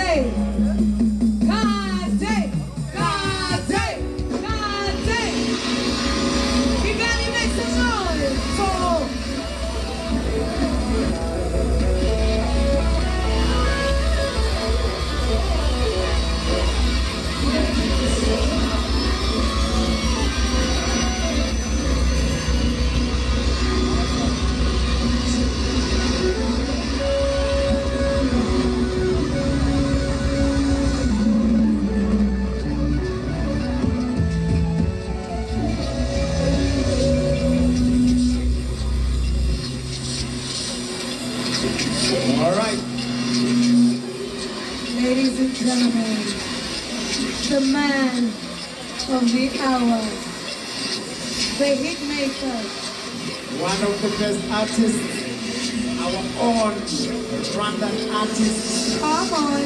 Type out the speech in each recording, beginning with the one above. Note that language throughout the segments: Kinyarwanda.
Kade, Kade, Kade, Kade. You gotta make some noise. Oh. All right. Ladies and gentlemen, the man of the hour, the hit maker. One of the best artists, our own Rwandan artist. Come on.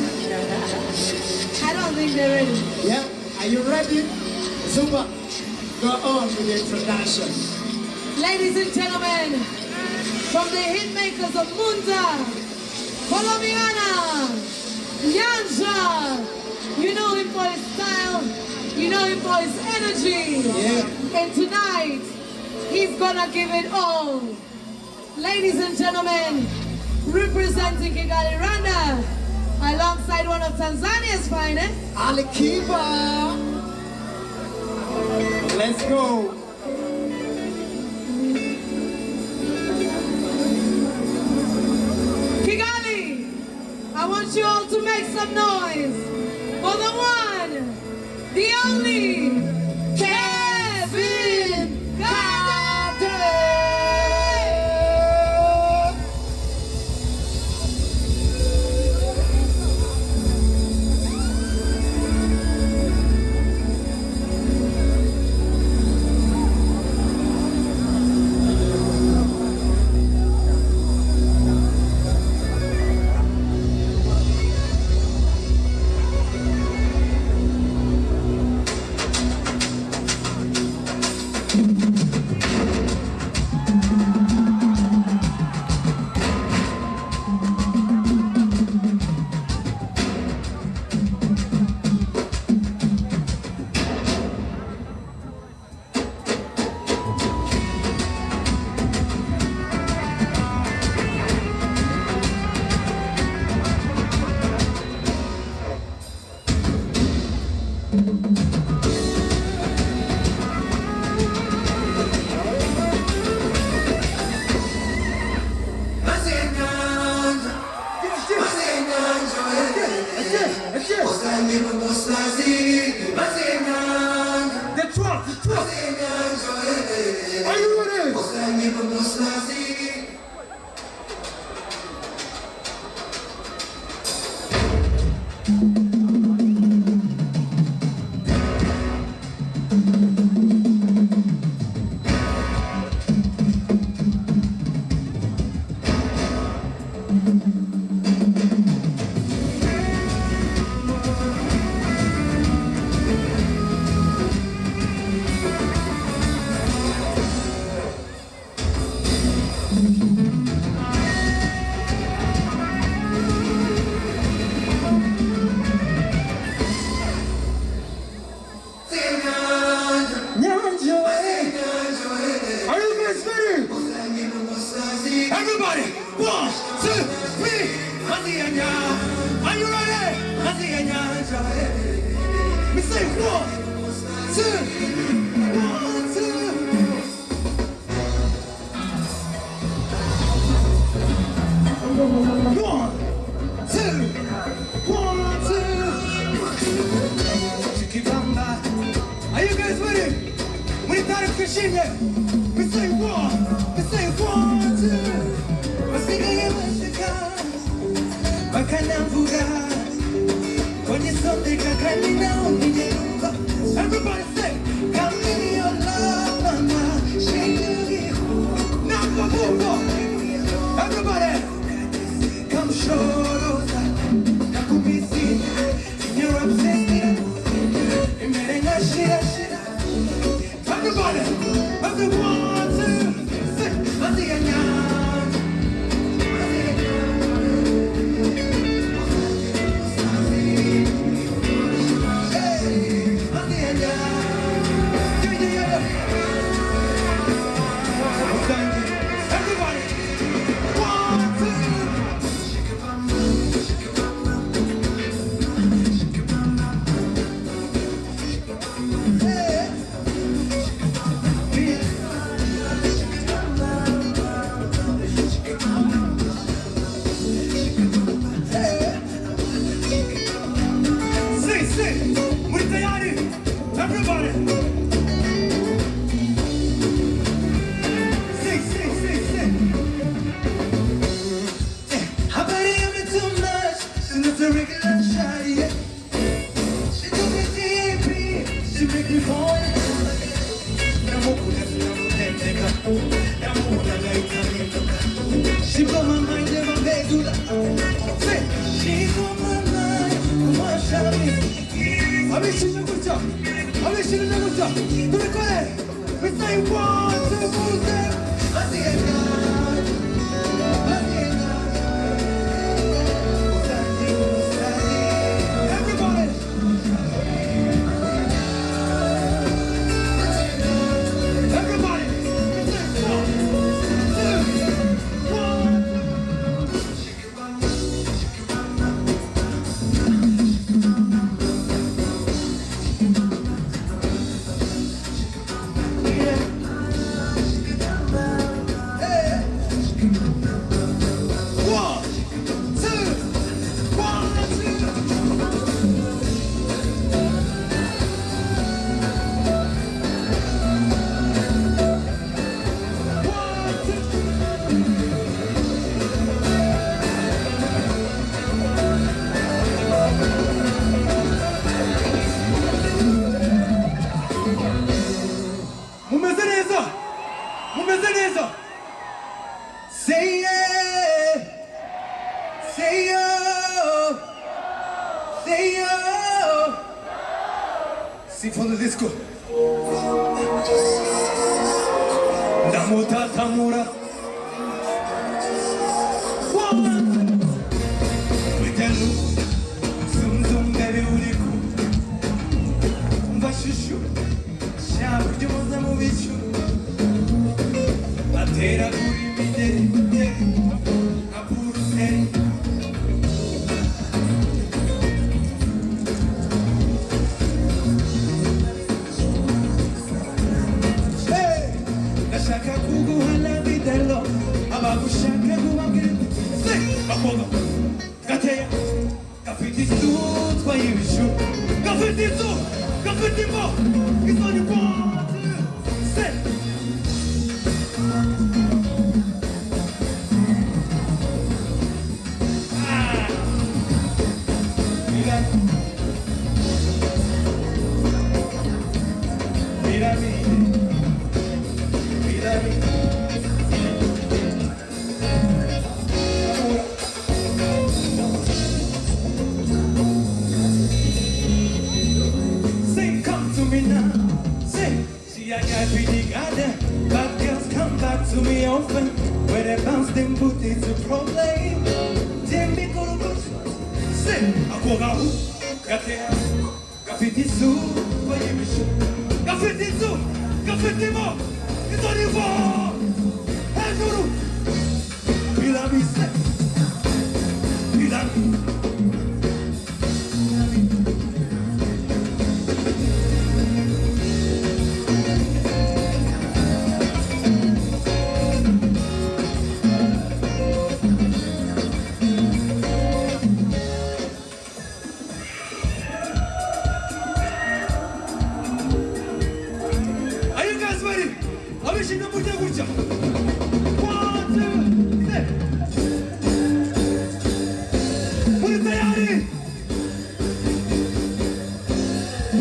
I don't think they're ready. Yeah, are you ready? Super. Go on with the introduction. Ladies and gentlemen, from the hit makers of Munda, Colombiana, Yanja. You know him for his style, you know him for his energy. Yeah. And tonight, he's gonna give it all. Ladies and gentlemen, representing Kigali, Rwanda, alongside one of Tanzania's finest, Ali Kiba. Let's go. Kigali, I want you all to make some noise for the one, the only, Kevin Kade. Are you ready? Everybody, 1, 2, 3. Are you ready? We say 1, 2, 1, 2. Are you guys ready? We start a Christian yet. We say 1, 2. Everybody say, come in your love, mama. Everybody, come show us. You're obsessed. Everybody, everyone, 2, 6. shawty. She took me deep, she make me fall in love again. She blow my mind and my bed do that. She blow my mind, come on, shawty. I wish you knew good job. I wish you knew good job. Do the call. We say 1, 2, 3. I see it now. I see it now. Everybody. Everybody. We say 1, 2, 1. Say yeah, say yo, say yo. Sing for the disco. Namuta Tamura. One. We tell you, zoom zoom baby uliku. Mbashushu, shabu jumoza mubichu. Atera kuri mideri, apuru seri. Hey, nashaka kuguhana bidelo, abagushaka gumagirinde. Say, bakoga, gateya, gafiti su, twayibishu, gafiti mo, it's on your body. Say. Bad girls come back to me often. Where they bounce them booties to proclaim. Them me go to go. Say, Akoga, Gatea, Gafiti Zoo, Wayimishu, Gafiti Zoo, Gafiti Mo, it's on your wall. Hey, Guru, Bilami, say, Bilami.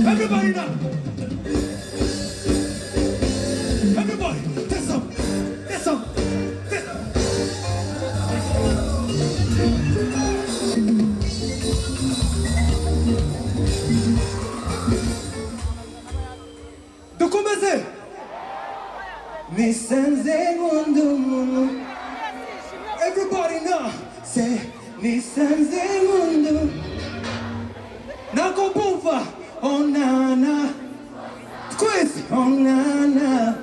Everybody now! Everybody! Get some! Get some! Get some! Do comecei! Nissan Segundo. Everybody now! Say Nissan Segundo. Nako Bufa! Oh Nana, squeeze, oh Nana,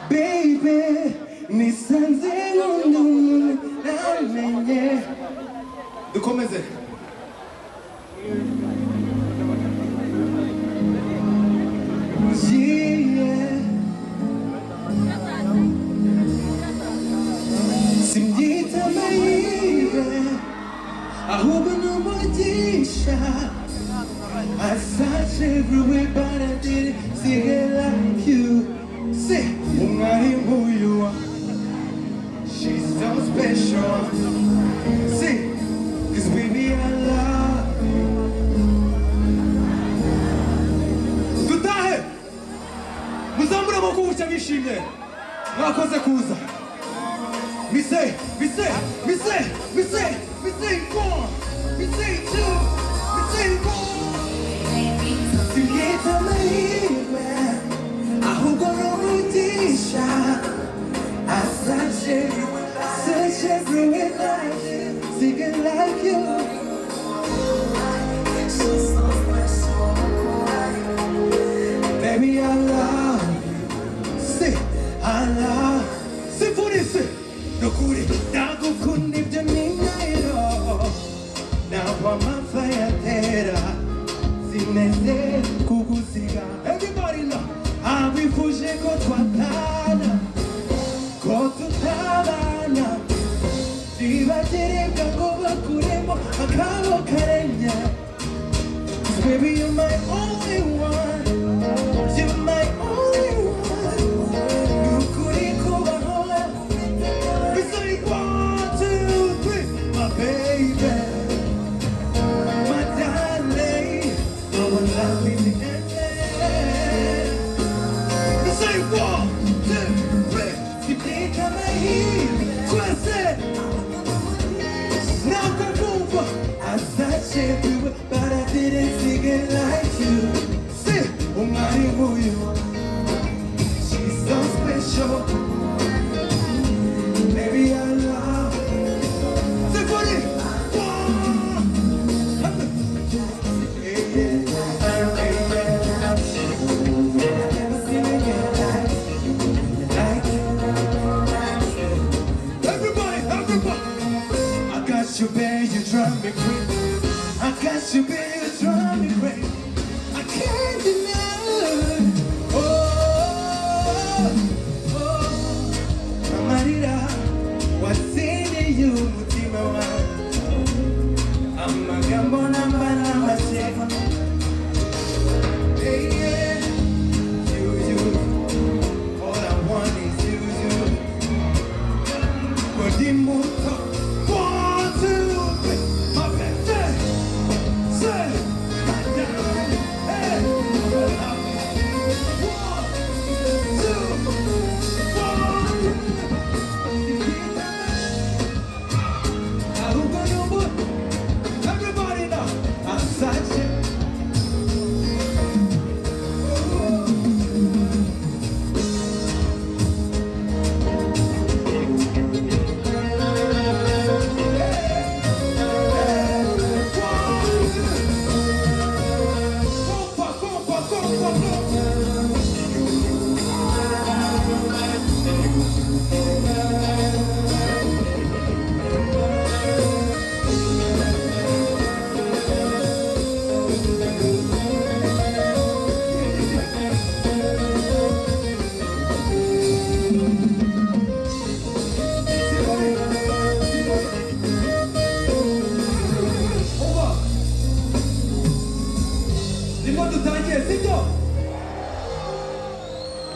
baby, Nissan Segundo, Nana. Do comecei. Yeah. Simdita baby, ahuba no modisha. I searched everywhere, but I didn't see her like you. Say, who you are. She's so special. Say, 'cause baby I love you. twagiye mwakoze kuza we say one we say two we say one singita maiwe ahubwo n'umugisha asaje such every life singing like you baby I love you say I love symphony say nokuri ndagukunda ibyo ningairo nawa mafayatera sineze kugusiga everybody know abifuje ko twatana ko tutabana nibagereka ko bakuremo akabo karenya baby you're my only one you're my only one nukuri kubaho we say 1, 2, 3 my baby my darling no one love me the end we say 1, 2, 3 sipika mahiri kwese now come over I said everywhere but I didn't sing it like you say oh my you she's so special baby I love symphony you, babe, you drive me crazy. I got you, babe, you drive me crazy. I can't deny. Amarira, what's in you, mutima wa? Amagambo nambana mashego. Hey, yeah, you. All I want is you. Kodimoto.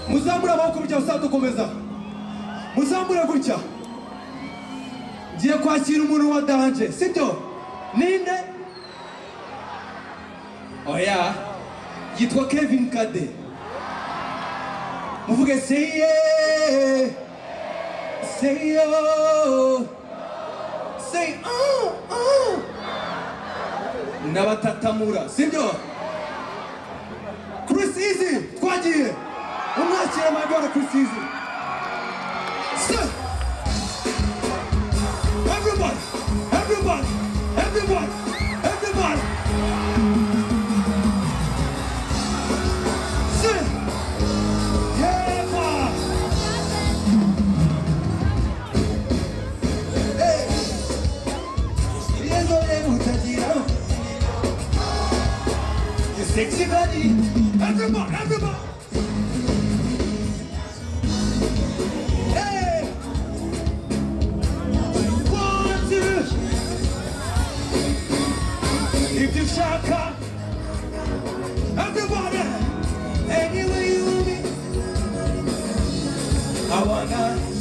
Muzamura amaboko bijya usaba dukomeza muzamura gutya ngiye kwakira umuntu wa danje sibyo ninde oya yitwa Kevin Kade muvuge say yeah say yo say ndabatatamura sibyo Chris Eazy twagiye umwakira amagara Chris Eazy everybody sing yeah man hey yezo emutajira you sexy body everybody if you shaka, everybody, anywhere you be, I wanna.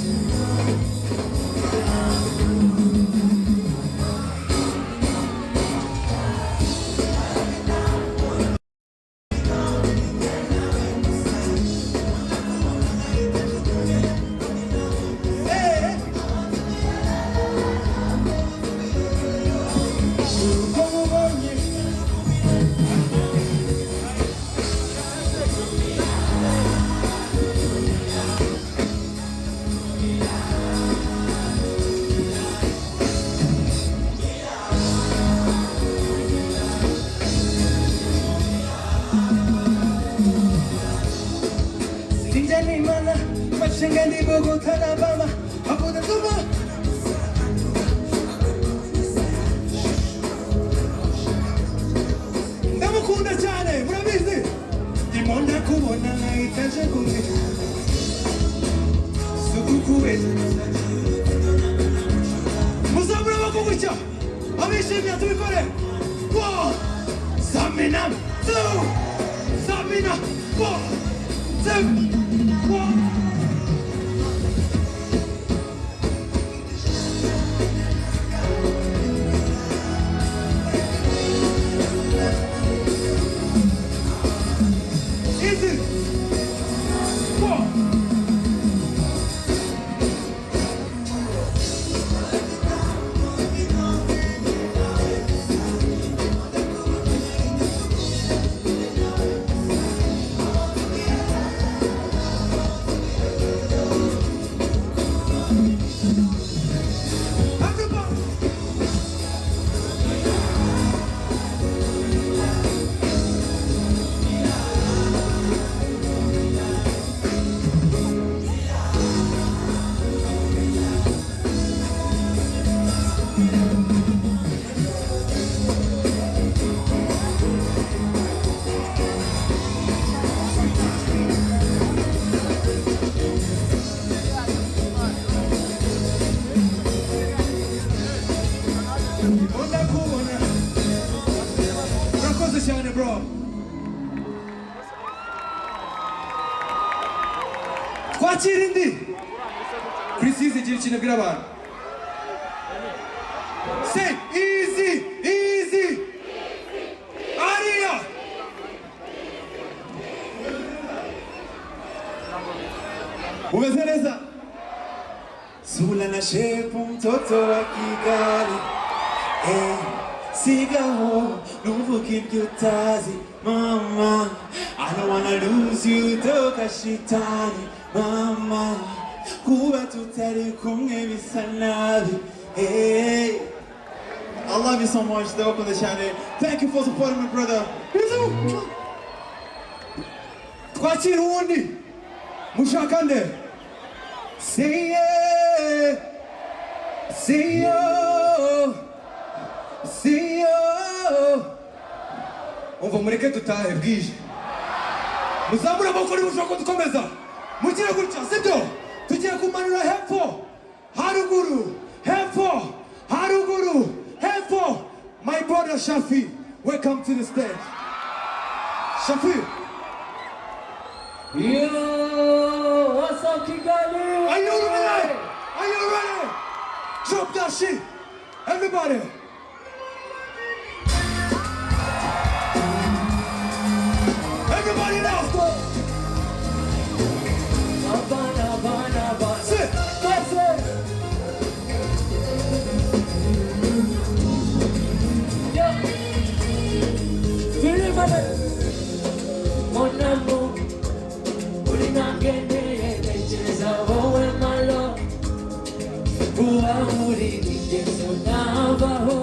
Shingani bogo tanabama Abuda tuma Ndamukunda cyane murabizi Ndimonda kubona itaje kumwe Sukukuwe Muzabura bakugutya Abishimye tubikore 1 Samina 2 Samina 1 2 1 Eazy. 4. Bro. Twakirindi. Chris Eazy gira ikintu abwira abantu. Say easy, easy. Aria. Umeze neza? Sula na shepu mtoto wa Kigali. Sigaho, nuvuga ibyo utazi, mama. I don't wanna lose you, toka shitani, mama. Kuba tutari kumwe bisa nabi, hey. I love you so much, stay up on the channel. Thank you for supporting me, brother. Twakira uwundi, mushakande. Say yeah, say yo. See you. Umva mureke tutahe bwije. Muzamura amaboko nimushaka dukomeza. Mugire gutya sibyo? Tugiye kumanura hepfo. Haruguru. Hepfo. Haruguru. Hepfo. My brother Shaffy, welcome to the stage. Shaffy. Yo, what's up Kigali? Are you ready? Are you ready? Drop that shit. Everybody. Everybody now! Bana, Bana, Bana. Sit! That's it! Yo! Feel it, brother! Mon amour, uri nangene, necheza wowe malo. Uwa uri nigezo nabaho.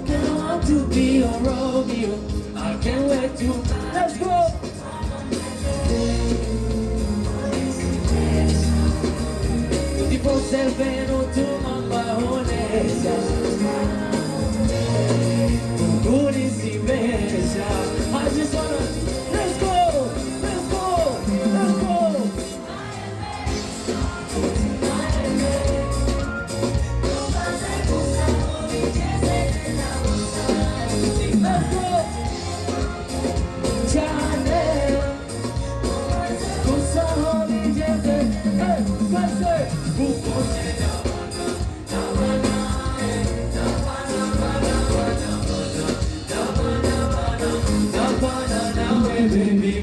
Can I want to be your Romeo? I can't wait to, let's go! 24/7 utuma honesa. Muri si besha. I just wanna, let's go! Let's go! Let's go! Let's go! Channel. Kusaholi jeze. Hey, kase. Baby,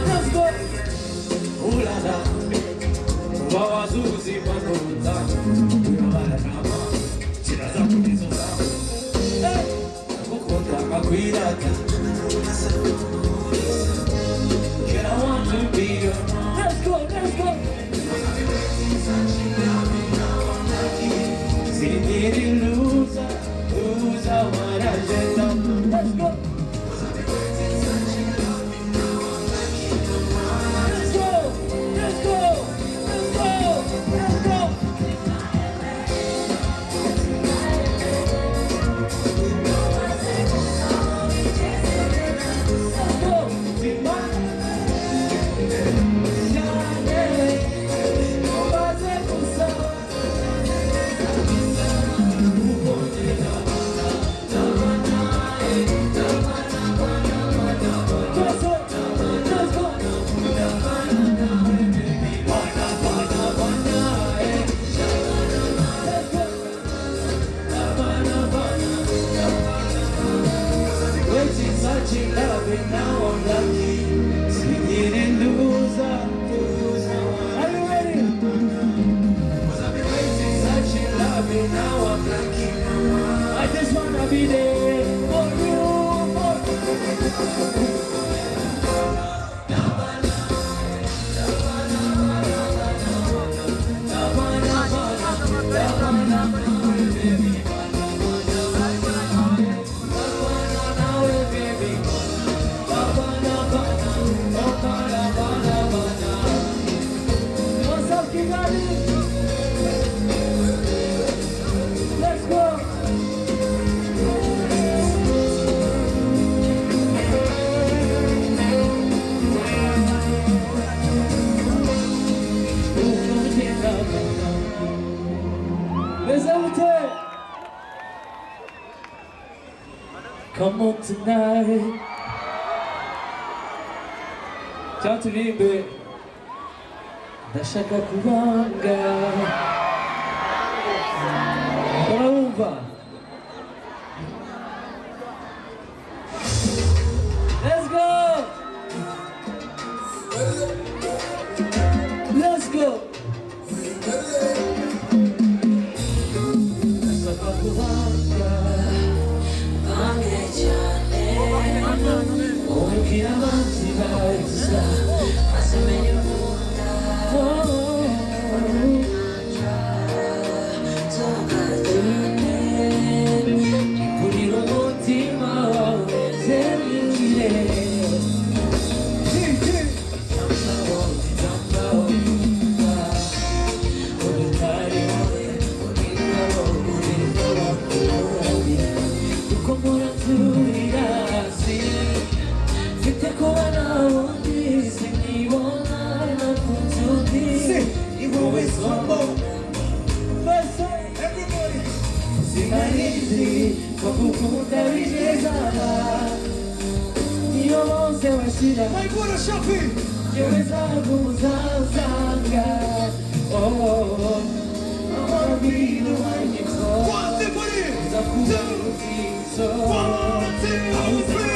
let's go. Ooh la la, wawazuzi pamoja. Chiraza kulizoza. Hey, kukonda makwirata. Can I want to be your mom? Let's go, let's go. See me loser, loser, what I just don't. Come on tonight. Ciao Tulimbe. Ndashaka kubanga. Urumva? Let's go. Let's go. Ndashaka kubanga. Vai embora, Shaffy! Quanti Muri! 2! 1, 2, 3!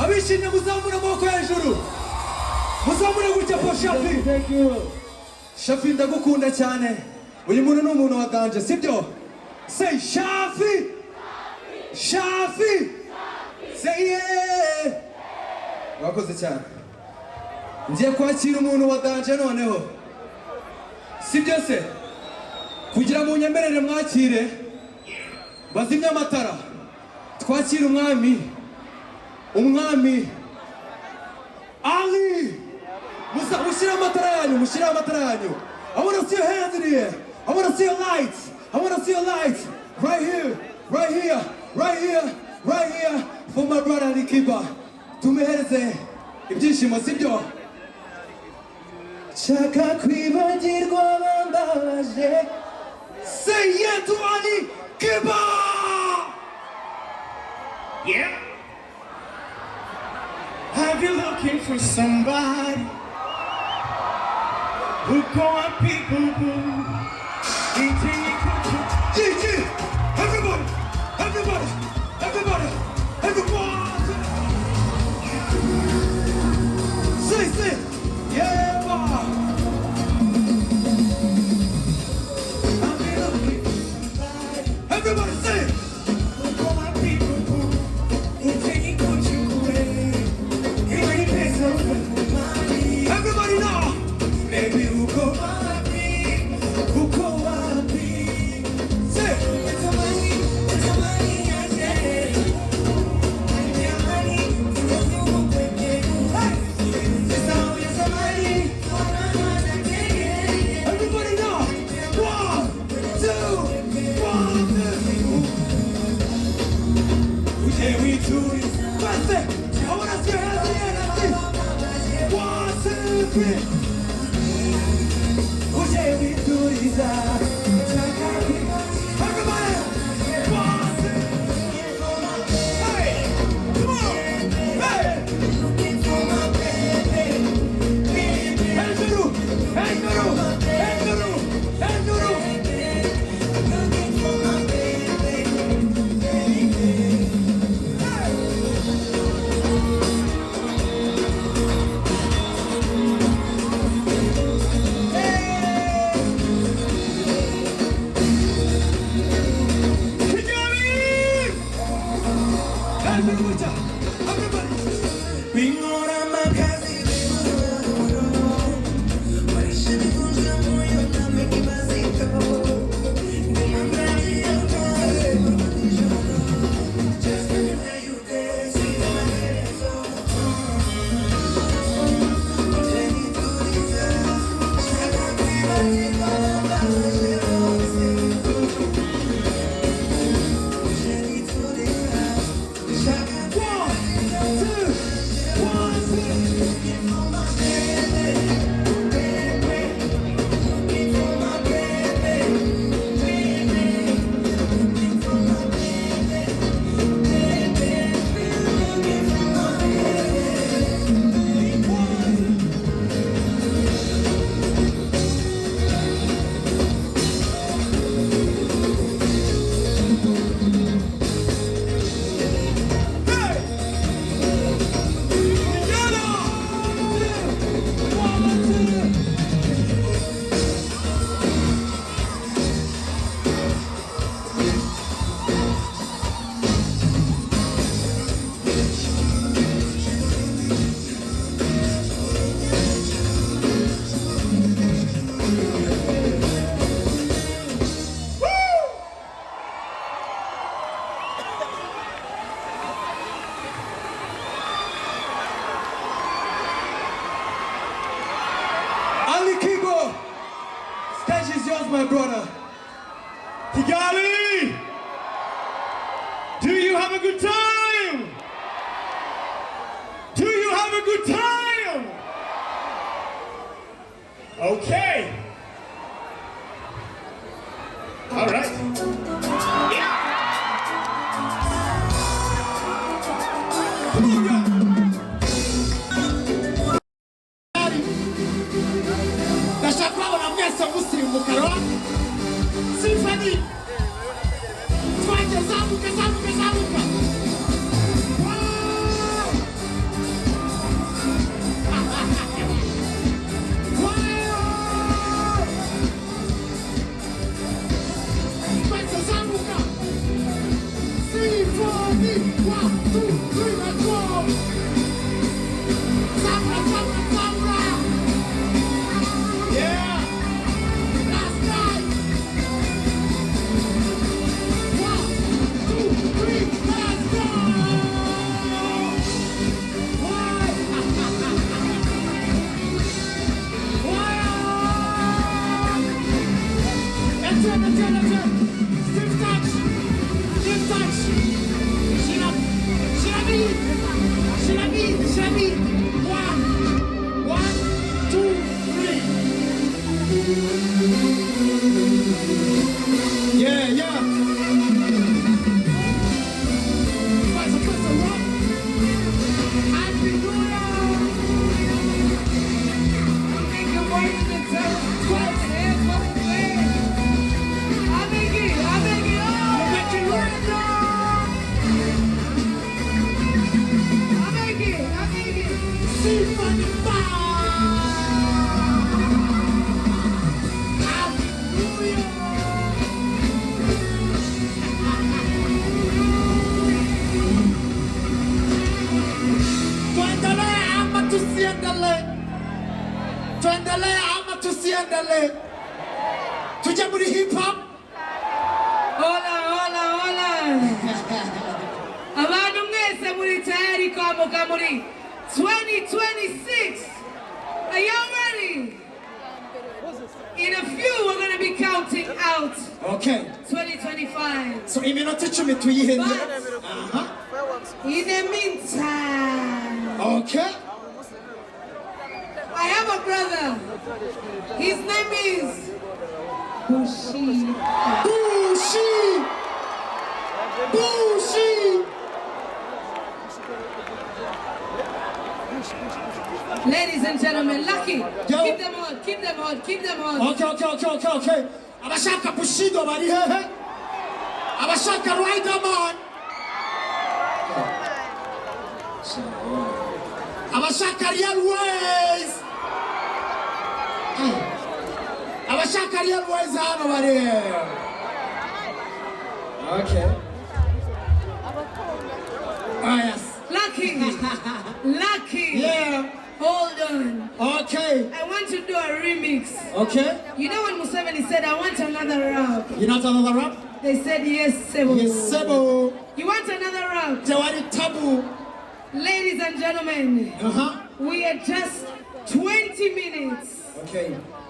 Abishimye muzamura amaboko hejuru, muzamure gutya po Shaffy. Thank you. Shaffy ndagukunda cyane, uyu muntu ni umuntu wa danje sibyo? Say Shaffy, Shaffy, say yeah. Wakoze cyane. Ngiye kwakira umuntu wa danje noneho, sibyo se? Kugira ngo unyemerere mwakire, bazimya amatara, twakira umwami. Umwami Ali Mushira amatara yanyu, mushira amatara yanyu. I want to see your hands in the air. I want to see your lights. I want to see your lights. Right here, right here, right here, right here. For my brother Nikiba. Tumehereze ibyishimo sibyo? Chaka kwibagirwa bambabaje. Say yeah to Ali Kiba. Yeah. Have you're looking for somebody who go on people who Gigi, everybody, everybody, everybody, everyone. Say, yeah, boy. I've been looking for somebody Everybody say it. who go on people who take you away. It depends on money. Everybody now. Baby, who go on me? Who go on me? Say it. It's a money, I say. It's a money, Everybody now. 1, 2, 1, 2. Perfect. I want to see your hands in the air. Let's see. 1, 2, 3. Everybody. 1, 2. Hey. Come on. Hey. Hey, Guru. Hey, Guru. Hey, Guru. Hey, Guru. My brother. Kigali! Do you have a good time? Do you have a good time? Okay. All right. Yeah. Come on, y'all. Wow! Tuendelee ama tusiendelee? Tuje muri hip hop? Hola, hola, hola. Abantu mwese muri tayari kwamuka muri 2026. Are y'all ready? In a few we're going to be counting out. Okay. 2025. So iminota 10 tuyihende. In the meantime. Okay. I have a brother. His name is Bushi. Bushi. Bushi. Ladies and gentlemen, Lucky. Yo. Keep them on, keep them on, keep them on. Okay. Abashaka Bushido bari hehe? Abashaka Riderman. Abashaka Real Ways. Abashaka Real Ways hano bari. Okay. Oh yes. Lucky. Yeah. Hold on. Okay. I want to do a remix. Okay. You know when Museveni said, I want another rap? You not another rap? They said, yes, Sebo. Yes, Sebo. You want another rap? Tewari Tabu. Ladies and gentlemen, we are just 20 minutes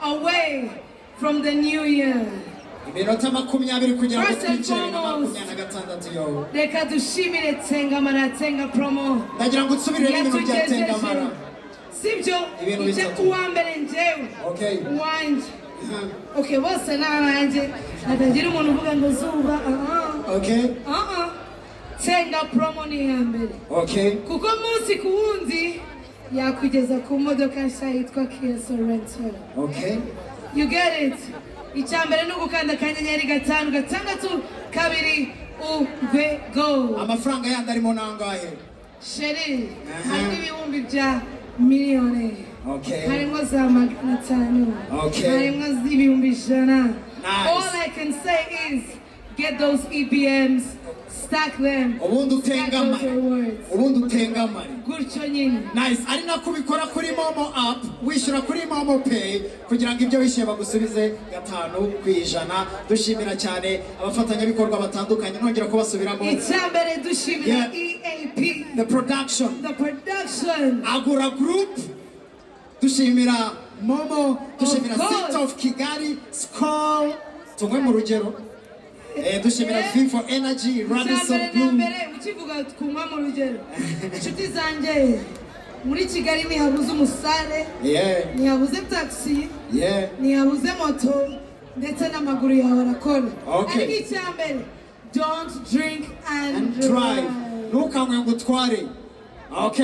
away from the new year. First and foremost, reka dushimire Tengamara Tenga promo yatugejeje sibyo ije kuwa mbere njyewe wanje okay bose n'abanje hatagira umuntu uvuga ngo zuba Tenga promo ni ya mbere kuko munsi ku wundi yakugeza ku modoka nshya yitwa Kia Sorento. You get it? Icyambere no gukanda kanyenyeri 5 6 2 go. Amafaranga yandi arimo nangahe? Sheri, hari ibihumbi bya miliyoni. Harimo za 500. Harimo ibihumbi 100. All I can say is get those EBMs, stack them. Ubundi utengamari. Gutyo nyine. Nice. Ari nakubikora kuri Momo app, wishyura kuri Momo Pay kugira ngo ibyo wishyuye bagusubize 5%. Dushimira cyane abafatanyabikorwa batandukanye nongera kubasubiramo. Icyambere dushimira EAP. The production. Agura Group. Dushimira Momo, dushimira City of Kigali, Skull. Tumwe mu rugero. Dushimira for Energy, Roundabout. Ukivuga kunywa mu rugero. Inshuti zanjye muri Kigali ntihabuze umusare, ntihabuze taxi, ntihabuze moto, ndetse n'amaguru yawe arakora. Ariko icyambere, don't drink and drive. Ntukanywe ngo utware.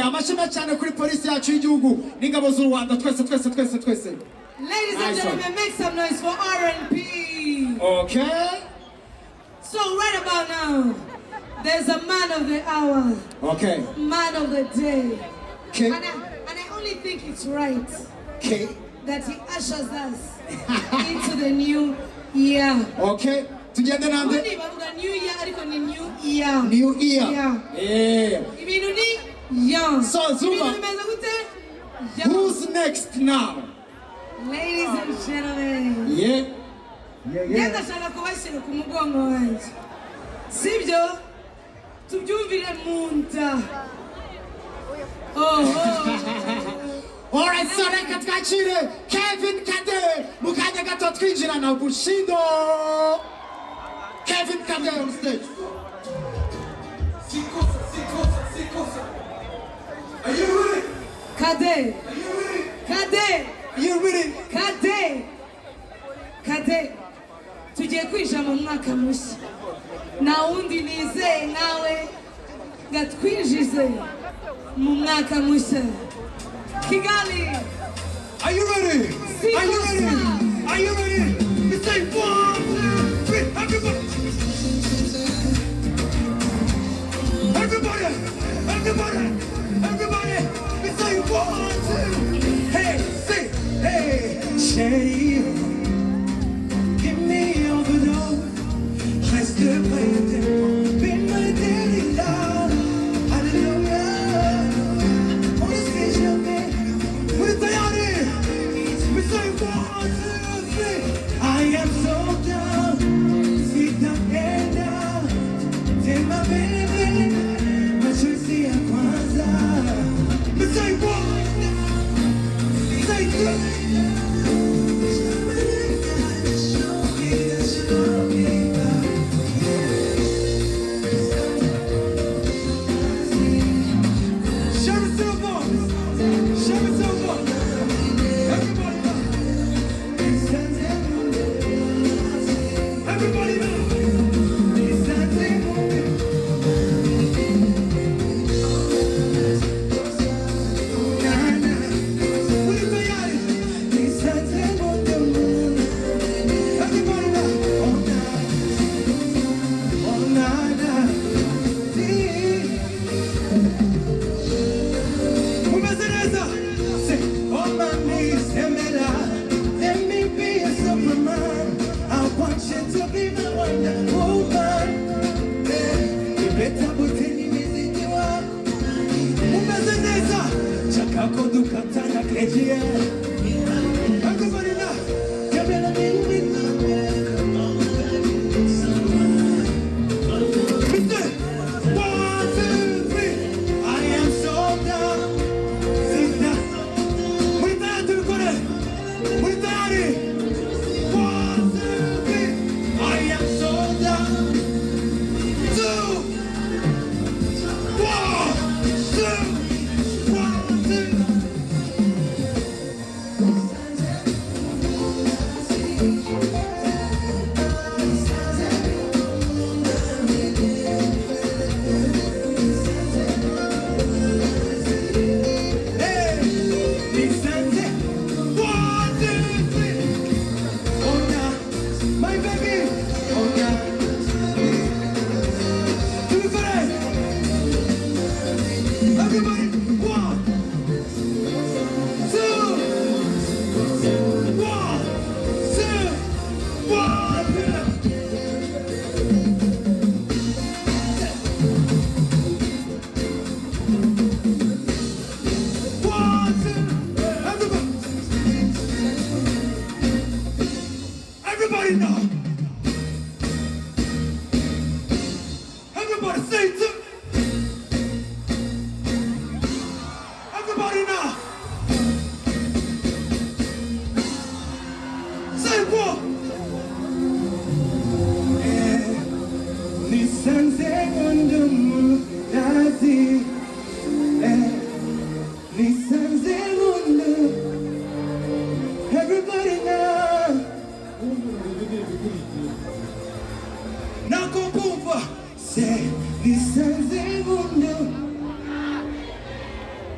Amashimwe cyane kuri polisi yacu y'igihugu n'ingabo z'u Rwanda twese. Ladies and gentlemen, make some noise for R&P. So right about now, there's a man of the hour, man of the day, and I only think it's right that he ushers us into the new year. Tugende nande? New year, ariko ni new year. New year. Ibintu ni young. So Zuma, who's next now? Ladies and gentlemen. Ndashaka kubashyira ku mugongo wanjye. Sibyo? Tubyumvire mu nda. Alright, so reka twakire Kevin Kade mu kanya gato twinjira na Bushido. Kevin Kade on stage. Are you ready? Kade. You ready? Kade. Tugiye kwinjira mu mwaka mushya. Na wundi nizeye nawe gatwinjize mu mwaka mushya. Kigali. Are you ready? Are you ready? We say 1, 2, 3, everybody. me say one, two. Hey, say, hey, chérie, give me overdose. Reste près de moi, be my daily love. Hallelujah. On ne sait jamais. We say out here. We say one, two, three. I am so down. Sit down and down. Take my baby. Machozi ya kwanza. We say one. Say two.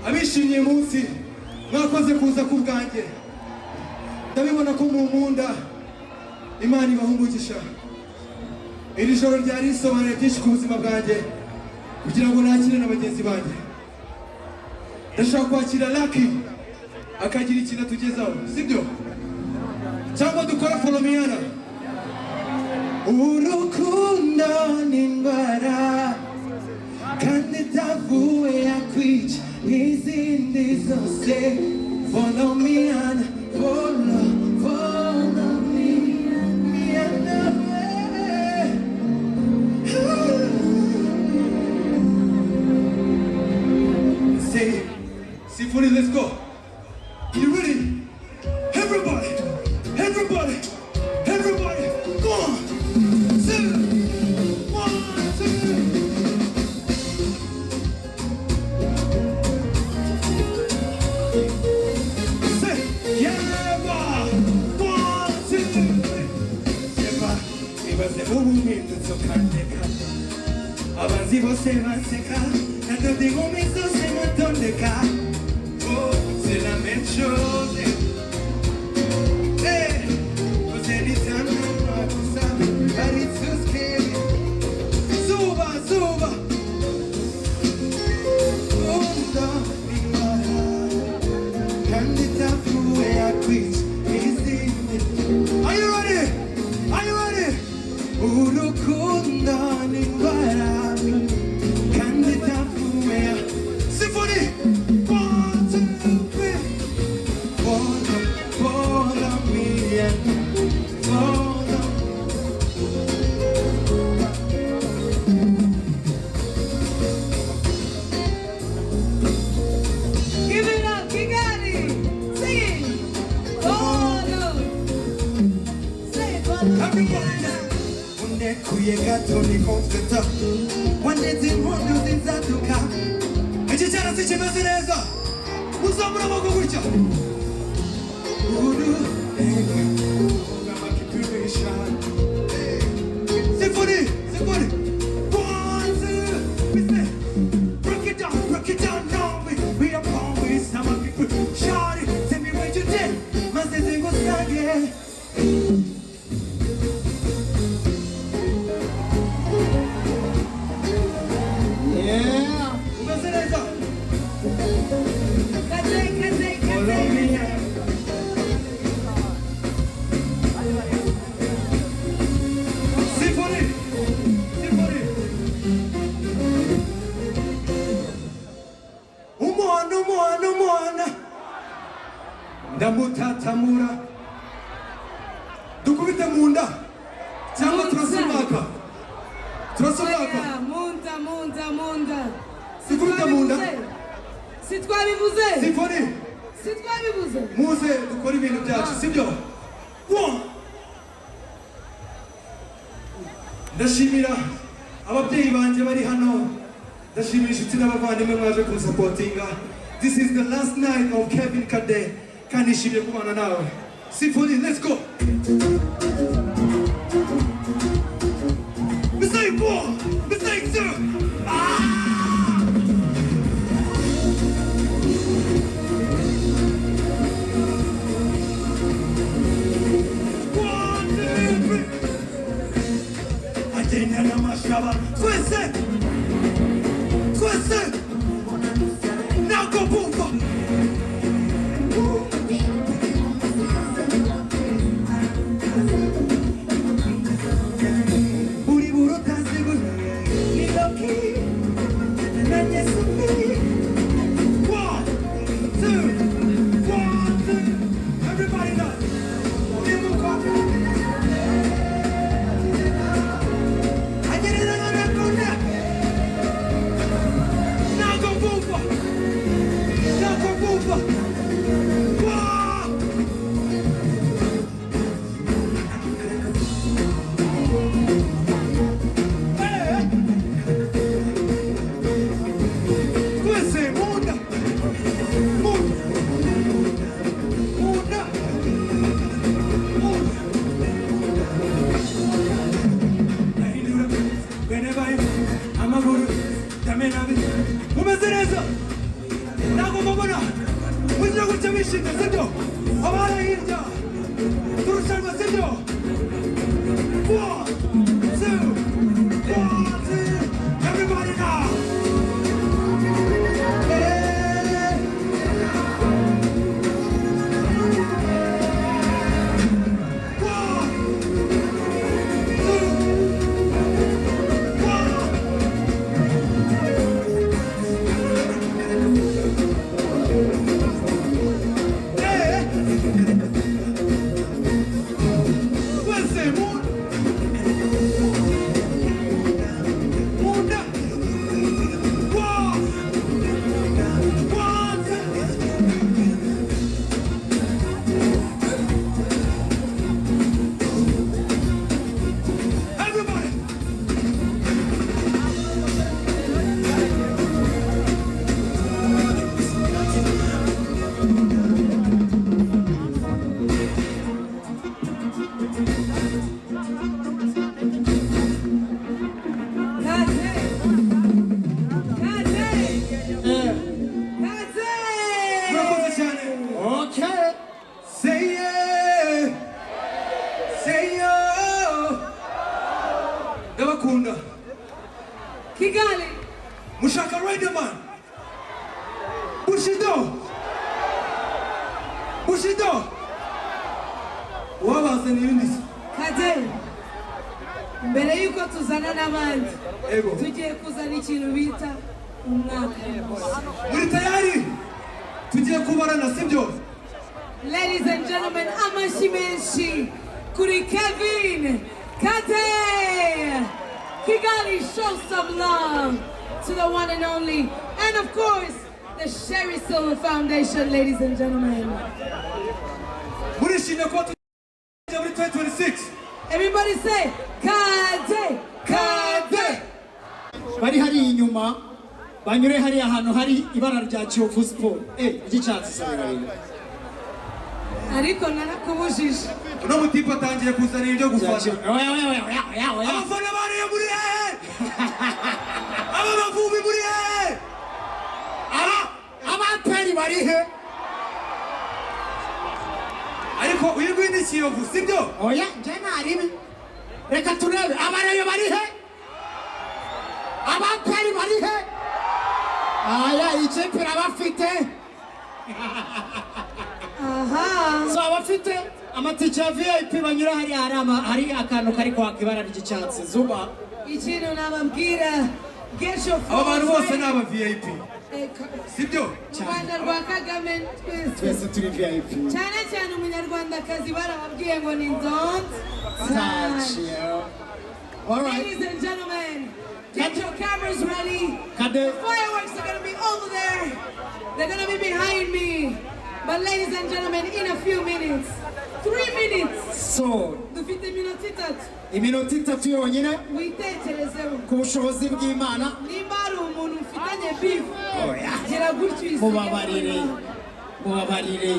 abishimye munsi mwakoze kuza ku bwanjye ndabibona ko mu nkunda Imana ibahumugisha iri joro ryari risobanuye byinshi ku buzima bwanjye kugira ngo nakire na bagenzi banjye ndashaka kwakira Lucky akagira ikintu atugezaho sibyo cyangwa dukora Folomiyana urukundo n'indwara kandi itavuwe yakwica n'izindi zose follow me and follow me and say Symphony, let's go. You ready? Everybody, everybody, everybody, go on. 2, 1, 2. Say, yeah, 1, 2, 3. Seba, ibaze ubumwe tsokandeka. Abazi bose baseka, natandi ngomizo sematondeka. Oh, c'est la même chose. Hey, vous êtes des amis, tout ça, but it's so scary. Zuba, Zuba. Oh, no, follow me and follow. Give it up, Kade. Sing it. Follow. Say it, follow. Everybody, one day kuyenga toni konfeta, one day zimondo zinzatuka. Echichana sichimeze neza, muzamura amaboko gutya. Symphony, symphony. One, two, we say, break it down now. We are always some of people. Shawty, tell me what you did. Must say go again. Yeah. Must say that. Kade. Follow me. Symphony, symphony. Umwana. Ndamutatamura. Dukubite munda. Cyangwa turasumaka. Oya, munda. Sikubite munda. Sitwabivuze. Symphony. Sitwabivuze. Muze dukora ibintu byacu, sibyo? One. Ndashimira ababyeyi banje bari hano. Ndashimira inshuti n'abavandimwe mwaje kunsupport-inga. This is the last night of Kevin Kade. Kandi nishimiye kubana nawe. Symphony, let's go. Mistake 1, mistake 2. One, two, three. Agenda na mashaba. Twese. Now go bumba. Buri buru tansibu. Niloki. Nanye sumi. One, two. Everybody now. Give them coffee. Now go bumba. Wow! Hey! Twese munda. Whenever I'm a guru, Tamenavi, Umazereza. Naho Bana, mujya gucamishinga sibyo abara hirya turushanwa sibyo 1, 2, everybody now. Kigali. Mushaka Riderman. Bushido. Wabazanye ibindi. Kade. Mbere yuko tuzana n'abandi. Ego. Tugiye kuzana ikintu bita umwaka. Muri tayari. Tugiye kubarana sibyo? gentlemen, Amashimenshi, Kuri Kevin, Kade, Kigali, show some love to the one and only, and of course, the Sherry Silver Foundation, ladies and gentlemen. Muri shimye kuba tujya muri 2026. Everybody say, Kade, Kade. Bari hari inyuma, banyure hari ahantu hari ibara rya Kiyovu Sport. Ry'icyatsi sabira. Ariko narakubujije. Uno mutipe atangiye kuzanira ibyo gufana. Oya. Abafana bariye muri he? Aba bavubi muri he? Abaperi bari he? Ariko uyirwindi Kiyovu sibyo? Oya, nje naribi. Reka turebe abareyo bari he? Abaperi bari he? Aya ikipe abafite. Aha. So abafite amatike ya VIP banyura hari akantu kari kwa kibara ry'icyatsi zuba. Ikintu nababwira, get your phone. Aba bantu bose ni aba VIP. Sibyo? Rwanda rwa Kagame Twese turi VIP. cyane cyane umunyarwandakazi barababwiye ngo ni don't Touch you. All right. Ladies and gentlemen, get your cameras ready. Kade. The fireworks are going to be over there. They're going to be behind me. But ladies and gentlemen, in a few minutes, 3 minutes, So, dufite iminota itatu iminota itatu yonyine witekerezeho. ku bushobozi bw'Imana. Nimba hari umuntu ufitanye beef, Oya. gira gutyo Mubabarire.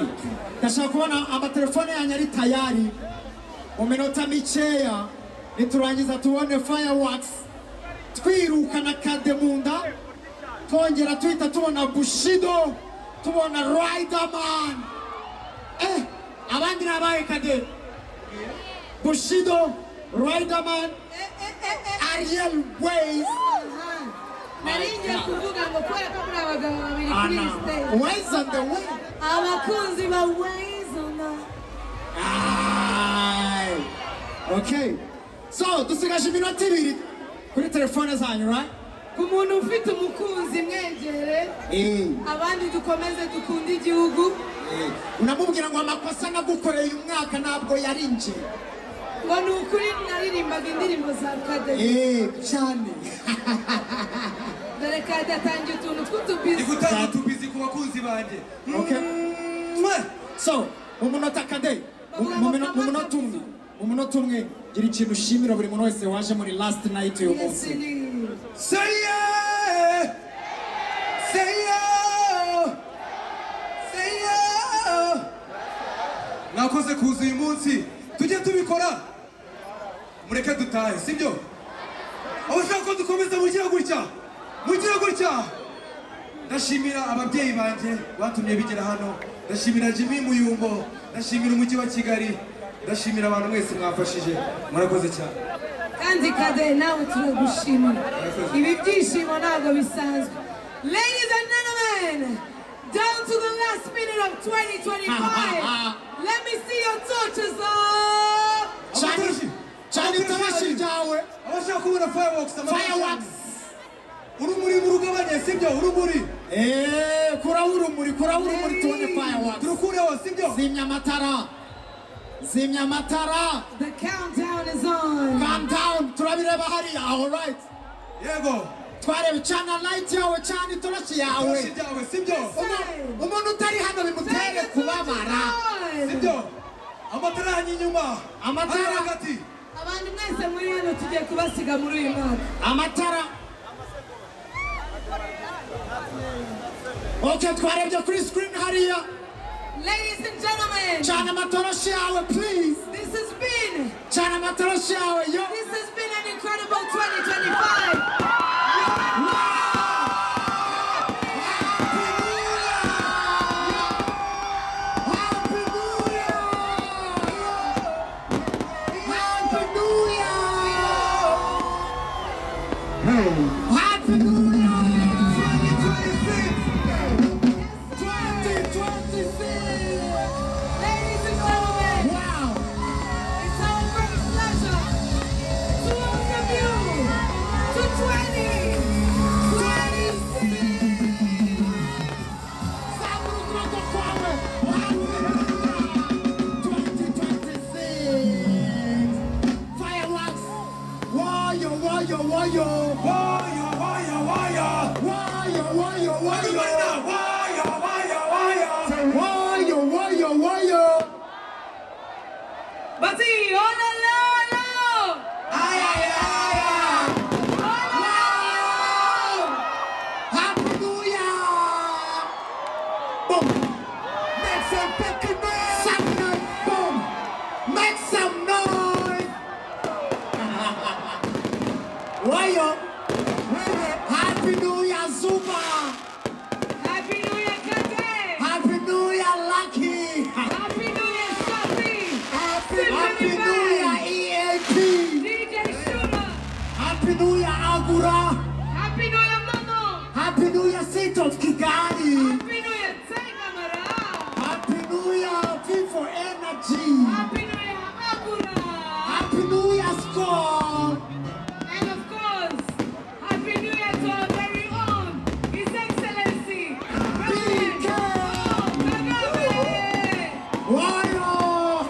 Ndashaka kubona amatelefone yanyu ari tayari. Mu minota mikeya niturangiza tubone fireworks. Twiruka na Kade munda. Twongera tuhita tubona Bushido. Tubona Riderman. Abandi nabaye Kade. Bushido, Riderman, Ariel Ways. narinjye kuvuga ngo kubera ko muri abagabo babiri kuri iyi stage, Ways on the way. abakunzi ba Ways on the Aye. Okay. So, dusigaje iminota ibiri kuri telefone zanyu, right? ku muntu ufite umukunzi mwegere, abandi dukomeze dukunde igihugu. Unamubwira ngo amakosa nagukoreye uyu mwaka ntabwo yari nje. Ngo ni ukuri naririmbaga indirimbo za Kade. Cyane. Dore Kade atangiye utuntu tw'utubizi. Igutanga utubizi ku bakunzi banjye. Okay. So, umunota Kade. Umunota umwe gira ikintu ushimira buri muntu wese waje muri last night uyu munsi. Say yeah! Say yeah! Say yeah! Nakoze kuza uyu munsi. Tujye tubikora. Mureke dutahe, sibyo? Abashaka ko dukomeza mugira gutya. Mugira gutya. Ndashimira ababyeyi banje batumye bigera hano. Ndashimira Jimmy Muyumbo. Ndashimira umujyi wa Kigali. Ndashimira abantu mwese mwafashije. Murakoze cyane. Kandi Kade nawe turagushimira. Ibi byishimo ntabwo bisanzwe. Ladies and gentlemen, down to the last minute of 2025. Let me see your torches up. Cyane tabashi ryawe. Abashaka kubona fireworks. Fireworks. Urumuri murugabanye sibyo urumuri. Kura urumuri tubone fireworks. Turukureho sibyo. Zimya matara. The countdown is on. Countdown. Turabireba hariya. All right. Yego. Twarebe channel light yawe cyane itoroshi yawe. Itoroshi yawe sibyo. Umuntu utari hano bimutere kubabara. Sibyo. Amatara yanyu inyuma. Amatara hagati. Abantu mwese muri hano tugiye kubasiga muri uyu mwaka. Amatara. Okay, twarebye kuri screen hariya. Ladies and gentlemen, Chana matoroshi yawe, please. this has been Chana matoroshi yawe, yo. This has been an incredible 2025. Happy New Year! 2026! Ladies and gentlemen, Wow! it's our great pleasure to welcome you to Happy New Year, Agura. Happy New Year, Mama. Happy New Year, Saint of Kigali. Happy New Year, Taigamara. Happy New Year, Feel for Energy. Happy New Year, Agura. Happy New Year, Score. And of course, Happy New Year to our very own, His Excellency, President Kade. Wow.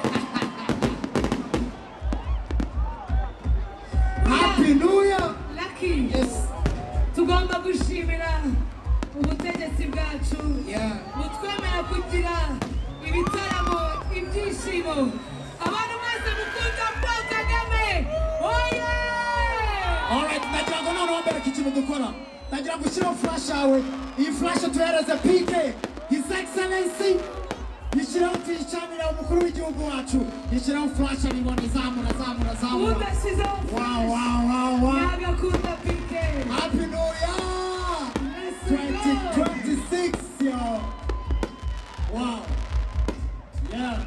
Happy New Year. Lucky. Yes. Tugomba gushimira ubutegetsi bwacu. Yeah. Mutwemera kugira ibitaramo ibyishimo. Abantu mwese mukunda Paul Kagame. Oye! Alright, nagira ngo noneho mbere ikintu dukora. Nagira ngo ushyiraho flash yawe. Iyi flash tuhereze PK. His Excellency. Yishyiraho tuyicanira umukuru w'igihugu wacu. Yishyiraho flash abibona zamura. Udashyizeho Wow. Nyagakunda PK. Happy New Year. Let's go. 2026, yo. Wow. Yeah.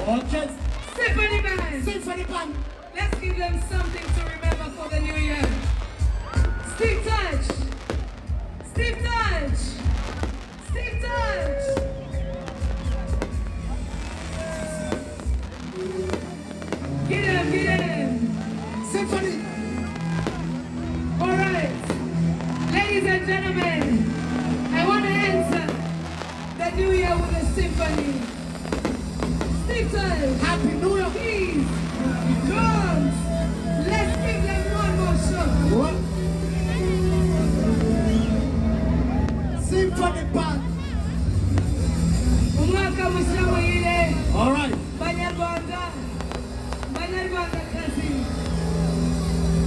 Okay. Symphony Band. Let's give them something to remember for the new year. Steve Touch. Get him. Symphony. All right. Ladies and gentlemen, I want to enter the new year with a symphony. Steve Touch. Happy New Year. Please, drums. Let's give them one more shot. What? Symphony Band. Umwaka mushya muhire. All right. Banyarwanda kazi.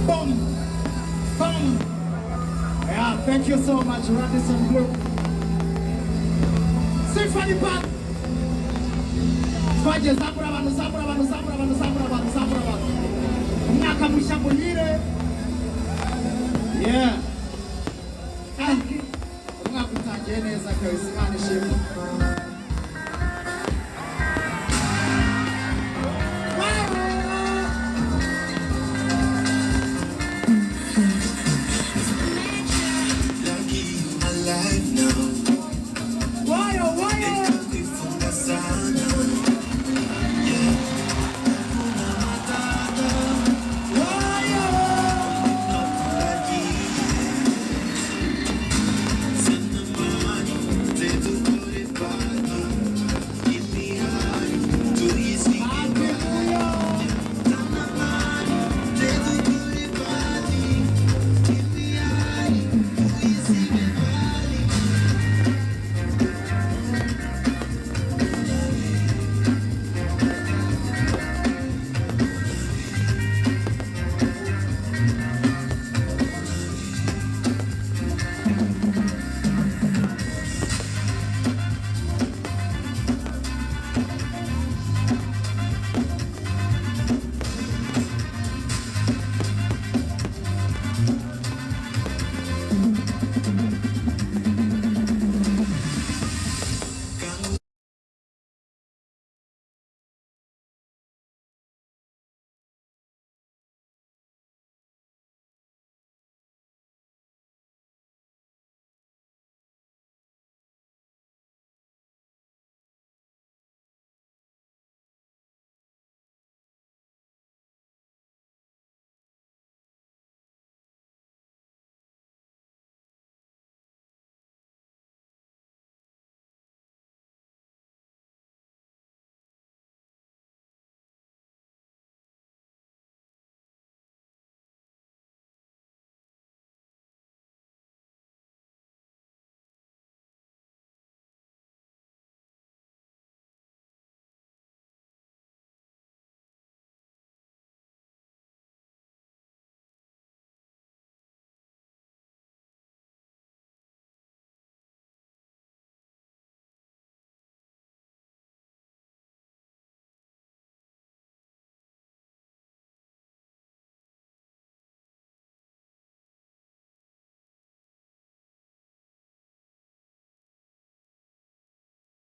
Boom. Yeah, thank you so much, Radisson Blue. Symphony Band. Twaje zamura abantu. Umwaka mushya muhire. Yeah. Umwaka utangiye neza kabisa, Imana ishimwe.